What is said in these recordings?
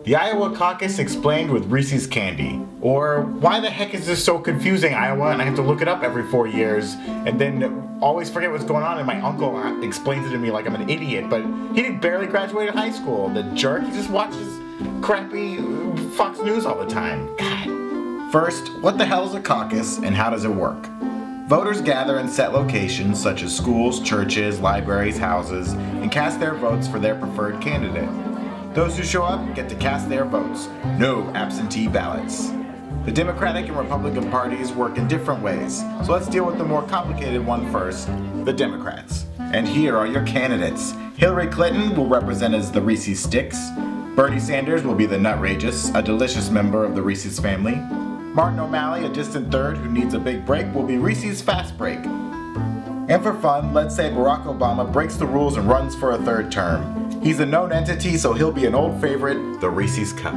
The Iowa Caucus explained with Reese's candy. Or, why the heck is this so confusing, Iowa, and I have to look it up every 4 years, and then always forget what's going on, and my uncle explains it to me like I'm an idiot, but he barely graduated high school. The jerk, he just watches crappy Fox News all the time. God. First, what the hell is a caucus, and how does it work? Voters gather in set locations such as schools, churches, libraries, houses, and cast their votes for their preferred candidate. Those who show up get to cast their votes. No absentee ballots. The Democratic and Republican parties work in different ways, so let's deal with the more complicated one first, the Democrats. And here are your candidates. Hillary Clinton will represent as the Reese's Sticks. Bernie Sanders will be the Nutrageous, a delicious member of the Reese's family. Martin O'Malley, a distant third who needs a big break, will be Reese's Fast Break. And for fun, let's say Barack Obama breaks the rules and runs for a third term. He's a known entity, so he'll be an old favorite, the Reese's Cup.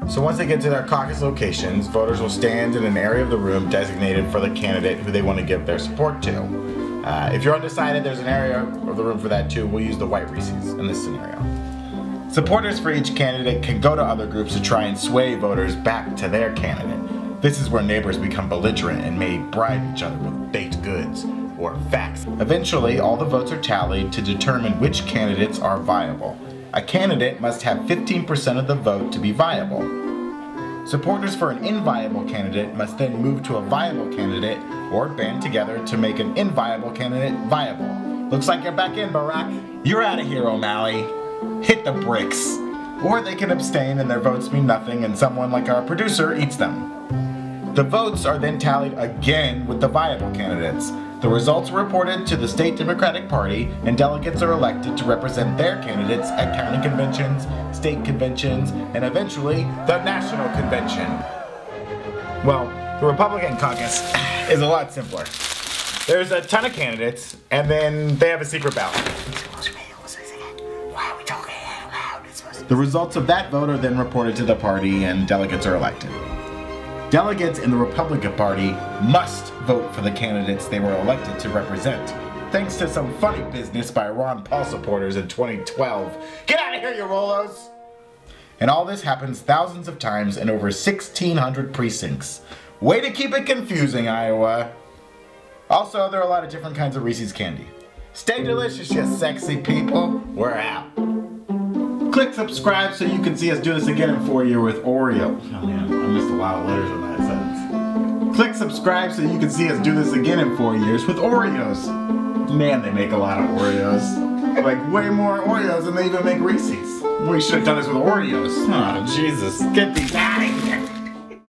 So once they get to their caucus locations, voters will stand in an area of the room designated for the candidate who they want to give their support to. If you're undecided, there's an area of the room for that too. We'll use the white Reese's in this scenario. Supporters for each candidate can go to other groups to try and sway voters back to their candidate. This is where neighbors become belligerent and may bribe each other with baked goods or facts. Eventually, all the votes are tallied to determine which candidates are viable. A candidate must have 15% of the vote to be viable. Supporters for an inviable candidate must then move to a viable candidate or band together to make an inviable candidate viable. Looks like you're back in, Barack. You're out of here, O'Malley. Hit the bricks. Or they can abstain and their votes mean nothing and someone like our producer eats them. The votes are then tallied again with the viable candidates. The results are reported to the state Democratic Party, and delegates are elected to represent their candidates at county conventions, state conventions, and eventually the national convention. Well, the Republican caucus is a lot simpler. There's a ton of candidates, and then they have a secret ballot. Why are we talking out loud? The results of that vote are then reported to the party, and delegates are elected. Delegates in the Republican Party must vote for the candidates they were elected to represent, thanks to some funny business by Ron Paul supporters in 2012. Get out of here, you Rolos! And all this happens thousands of times in over 1,600 precincts. Way to keep it confusing, Iowa! Also, there are a lot of different kinds of Reese's candy. Stay delicious, you sexy people. We're out. Click subscribe so you can see us do this again in 4-year with Oreo. Oh man, I missed a lot of letters in that sentence. Click subscribe so you can see us do this again in 4 years with Oreos. Man, they make a lot of Oreos. Like way more Oreos than they even make Reese's. We should have done this with Oreos. Oh Jesus, get these out of here.